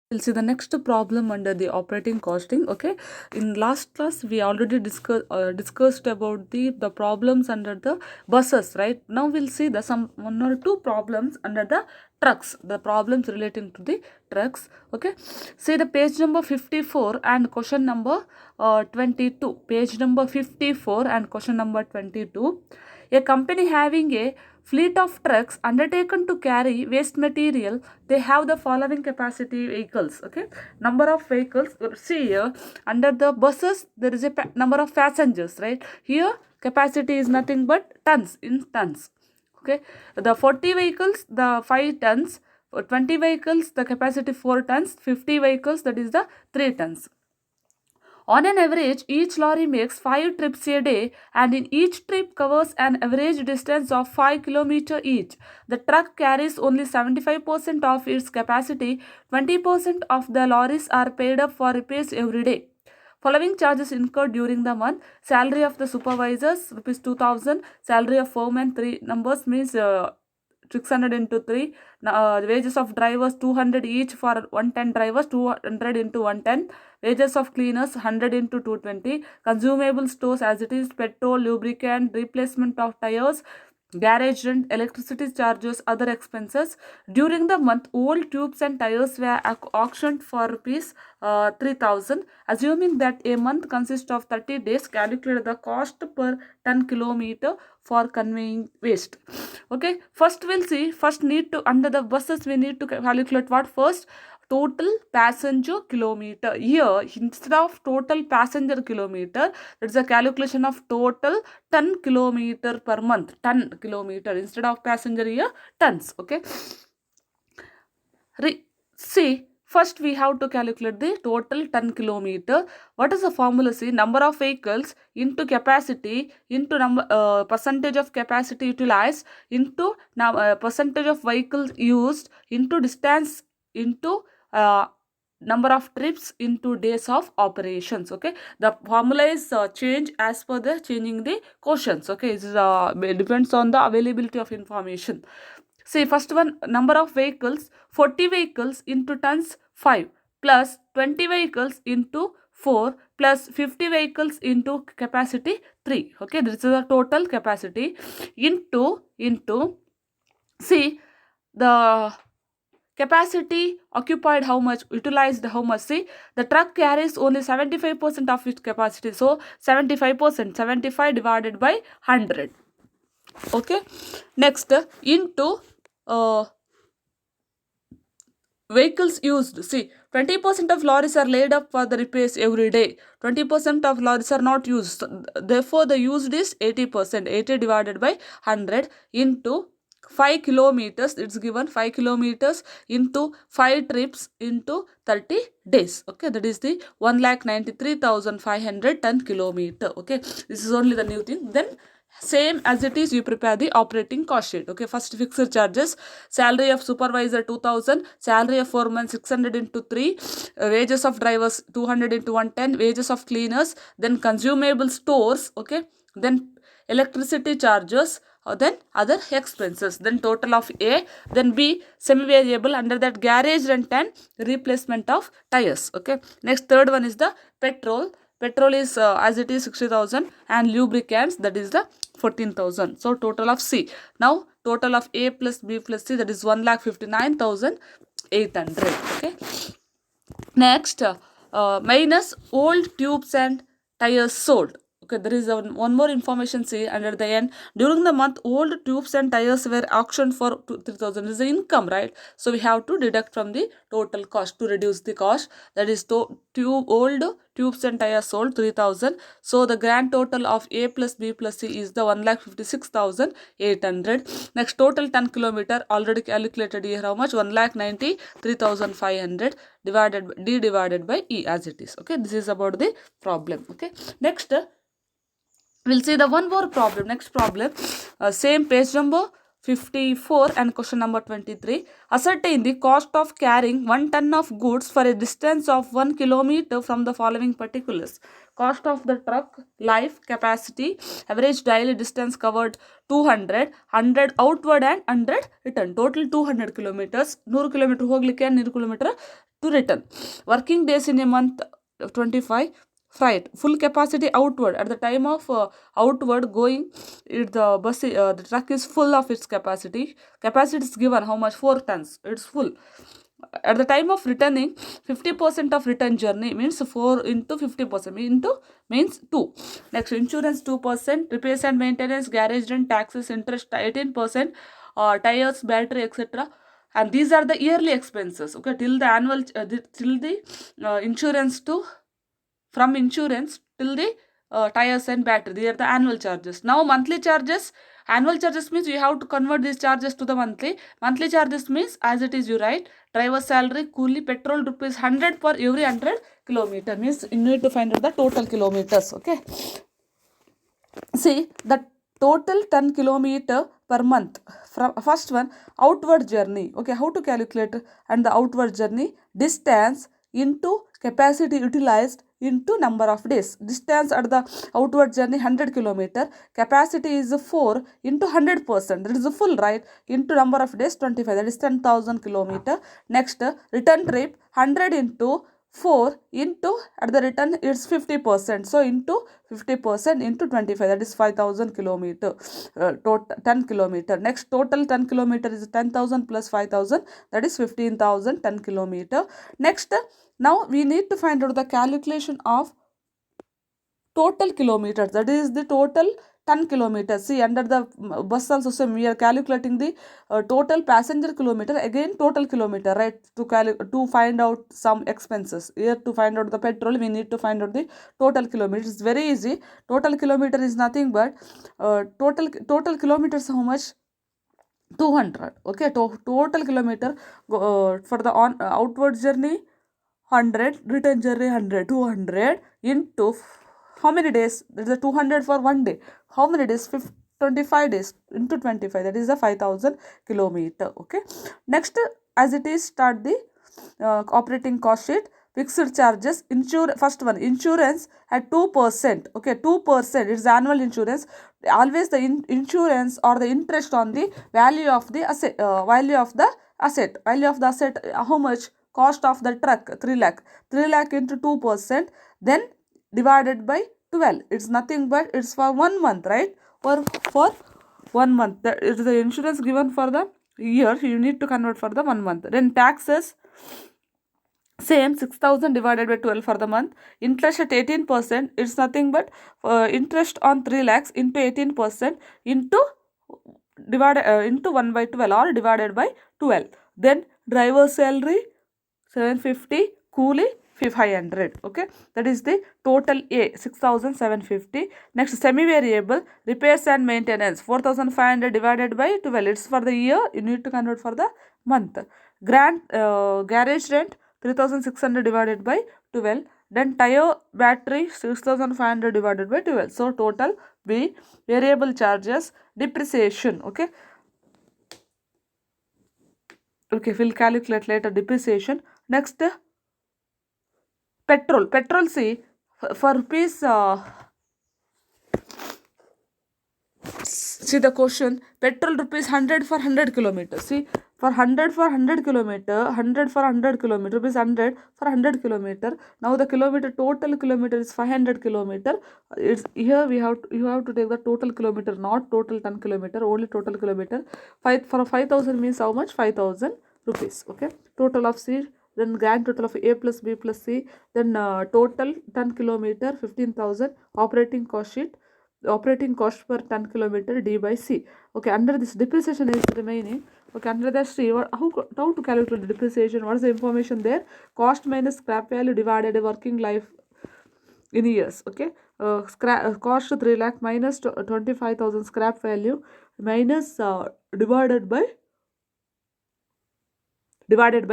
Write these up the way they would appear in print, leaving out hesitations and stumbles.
We'll see the next problem under the operating costing. Okay, in last class we already discussed about the problems under the buses, right? Now we'll see the some one or two problems under the trucks, the problems relating to the trucks. Okay, see the page number 54 and question number 22. Page number 54 and question number 22. A company having a fleet of trucks undertaken to carry waste material, they have the following capacity vehicles. Okay, number of vehicles. See here, under the buses there is a number of passengers, right? Here capacity is nothing but tons, in tons. Okay, the 40 vehicles, the 5 tons. For 20 vehicles the capacity 4 tons, 50 vehicles that is the 3 tons. On an average, each lorry makes 5 trips a day, and in each trip covers an average distance of 5 km each. The truck carries only 75% of its capacity. 20% of the lorries are paid up for repairs every day. Following charges incurred during the month: salary of the supervisors rupees 2000, salary of foreman 3 numbers means 600 into 3, wages of drivers 200 each for 110 drivers, 200 into 110, wages of cleaners 100 into 220, consumable stores as it is petrol, lubricant, replacement of tires, garage rent, electricity charges, other expenses. During the month, old tubes and tires were auctioned for rupees 3000. Assuming that a month consists of 30 days, calculate the cost per ton kilometer for conveying waste. Okay, first we'll see, first need to, under the buses we need to calculate what first? Total passenger kilometer. Here instead of total passenger kilometer, it's a calculation of total ton kilometer per month. Ton kilometer instead of passenger, here tons. Okay, see, first we have to calculate the total ton kilometer. What is the formula? See, number of vehicles into capacity into number percentage of capacity utilized into percentage of vehicles used into distance into number of trips into days of operations. Okay, the formula is change as per the changing the questions. Okay, it is depends on the availability of information. See, first one, number of vehicles, 40 vehicles into tons 5 plus 20 vehicles into 4 plus 50 vehicles into capacity 3. Okay, this is the total capacity into see the capacity occupied how much, utilized how much. See, the truck carries only 75% of its capacity, so 75%, 75 divided by 100. Okay, next into vehicles used. See, 20% of lorries are laid up for the repairs every day. 20% of lorries are not used. Therefore, the used is 80%. 80 divided by 100 into 5 kilometers. It's given 5 kilometers into 5 trips into 30 days. Okay, that is the 1,93,500 ton kilometer. Okay, this is only the new thing. Then same as it is, you prepare the operating cost sheet. Okay, first fixed charges: salary of supervisor 2000, salary of foreman 600 into 3, wages of drivers 200 into 110, wages of cleaners, then consumable stores. Okay, then electricity charges, then other expenses, then total of A, then B semi variable, under that garage rent and replacement of tires. Okay, next third one is the petrol. Petrol is as it is 60,000, and lubricants, that is the 14,000. So total of C. Now total of A plus B plus C, that is 1,59,800. Okay. Next, minus old tubes and tires sold. Okay, there is one more information. See, under the end, during the month, old tubes and tires were auctioned for 3,000. Is the income, right? So we have to deduct from the total cost to reduce the cost. That is old tubes and tires sold 3,000. So the grand total of A plus B plus C is the 1,56,800. Next, total ton kilometer already calculated here. How much? 1,93,500 divided by E as it is. Okay, this is about the problem. Okay, next we'll see the one more problem. Next problem, same page number 54 and question number 23. Ascertain the cost of carrying 1 ton of goods for a distance of 1 kilometer from the following particulars. Cost of the truck, life, capacity, average daily distance covered 200, 100 outward and 100 return. Total 200 kilometers, 100 kilometer ಹೋಗ್ಲಿಕ್ಕೆ 100 kilometer to return. Working days in a month 25. Freight, full capacity outward at the time of outward going, the truck is full of its capacity. Capacity is given how much? 4 tons, it's full. At the time of returning, 50% of return journey means 4 into 50% into means 2. Next, insurance 2%, repairs and maintenance, garage rent, taxes, interest 18%, tires, battery, etc. And these are the yearly expenses. Okay, till the annual till the insurance to from insurance till the tires and battery, they are the annual charges. Now monthly charges, annual charges means you have to convert these charges to the monthly charges means as it is you write driver salary, coolie, petrol rupees 100 for every 100 kilometer means you need to find out the total kilometers. Okay, see the total 10 kilometer per month. From first one, outward journey. Okay, how to calculate? And the outward journey, distance into capacity utilized into number of days. Distance at the outward journey 100 kilometer, capacity is 4 into 100%, that is the full, right, into number of days 25, that is 10,000 kilometer. Next, return trip 100 into 4 into at the return it's 50%, so into 50% into 25, that is 5,000 kilometer, total 10 kilometer. Next, total 10 kilometer is 10,000 plus 5,000, that is 15,000 10 kilometer. Next, now we need to find out the calculation of total kilometers, that is the total 10 kilometers. See, under the bus also same, we are calculating the total passenger kilometer, again total kilometer, right, to find out some expenses. Here to find out the petrol, we need to find out the total kilometers. It's very easy. Total kilometer is nothing but total kilometers how much? 200. Okay, total kilometer for the outward journey 100, return journey 100, 200 into how many days? That is a 200 for 1 day. How many days? 25 days into 25, that is the 5,000 kilometer. Okay, next, as it is, start the operating cost sheet. Fixed charges, first one, insurance at 2%. Okay, 2%, it's annual insurance. Always the insurance or the interest on the value of the asset, value of the asset, how much? Cost of the truck 3 lakh, 3 lakh into 2%, then divided by 12. It's nothing but it's for 1 month, right? For 1 month, that is the insurance given for the year, you need to convert for the 1 month. Then taxes, same, 6,000 divided by 12 for the month. Interest at 18%, it's nothing but interest on 3 lakhs into 18% into into 1 by 12 or divided by 12. Then driver salary 750, coolie 500. Okay, that is the total A, 6,750. Next, semi-variable, repairs and maintenance 4,500 divided by 12, it's for the year, you need to convert for the month. Garage rent 3,600 divided by 12. Then tire, battery 6,500 divided by 12. So total B, variable charges, depreciation. Okay, we'll calculate later depreciation. Next, petrol, see, for rupees, see the question, petrol rupees 100 for 100 kilometers. See, for 100 for 100 kilometer, 100 for 100 kilometer, rupees 100 for 100 kilometer. Now the total kilometer is 500 kilometer. It's here you have to take the total kilometer, not total 10 kilometer, only total kilometer. For 5,000 means how much? 5,000 rupees. Okay, total of C, then grand total of A plus B plus C, then total 10 kilometer 15,000, operating cost sheet, operating cost per 10 kilometer D by C. Okay, under this depreciation is remaining. Okay, under that C, how to calculate the depreciation? What is the information there? Cost minus scrap value divided by working life in years. Okay, cost 3 lakh minus 25,000 scrap value minus divided by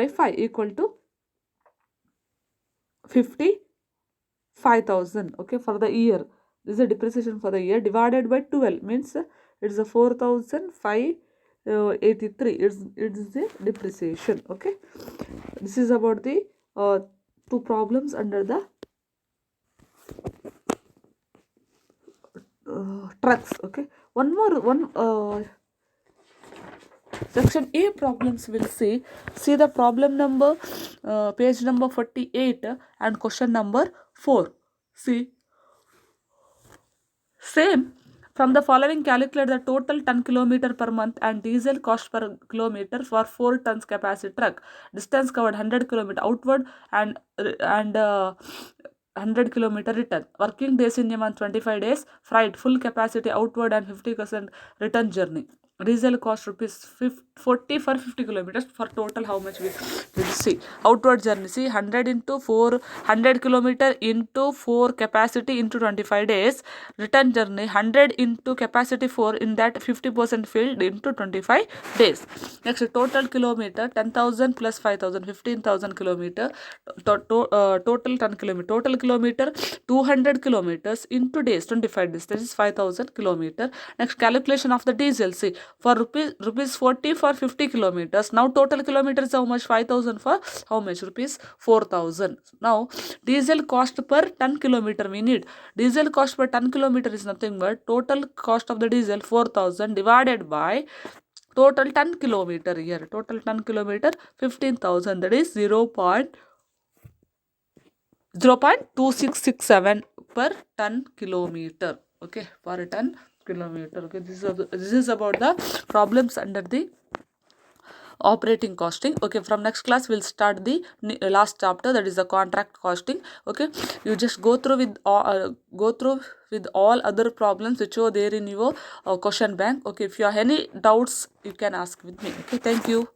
5 equal to 55,000. Okay, for the year, this is a depreciation for the year, divided by 12 means it's a 4,500 83. It's the depreciation. Okay, this is about the two problems under the trucks. Okay, one section A problems will see the problem number, page number 48 and question number 4. See, same. From the following, calculate the total ton kilometer per month and diesel cost per kilometer for 4 tons capacity truck. Distance covered 100 kilometer outward and 100 kilometer return. Working days in a month 25 days. Freight full capacity outward and 50% return journey. Diesel cost rupees 40 for 50 kilometers. For total, how much we will see? Outward journey, see, 100 into 4, 100 kilometer into 4 capacity into 25 days. Return journey, 100 into capacity 4, in that 50% filled into 25 days. Next, total kilometer 10,000 plus 5,000, 15,000 kilometer. Total ton kilometer. Total kilometer 200 kilometers into days, 25 days, that is 5,000 kilometer. Next, calculation of the diesel, see, for rupees 40 for 50 kilometers. Now total kilometers how much? 5,000 for how much? Rupees 4,000. Now diesel cost per ton kilometer we need. Diesel cost per ton kilometer is nothing but total cost of the diesel 4,000 divided by total ton kilometer here. Total ton kilometer 15,000, that is 0.2667 per ton kilometer. Okay, per ton kilometer. Okay, this is about the problems under the operating costing. Okay, from next class we'll start the last chapter, that is the contract costing. Okay, you just go through with all other problems which are there in your question bank. Okay, if you have any doubts you can ask with me. Okay, thank you.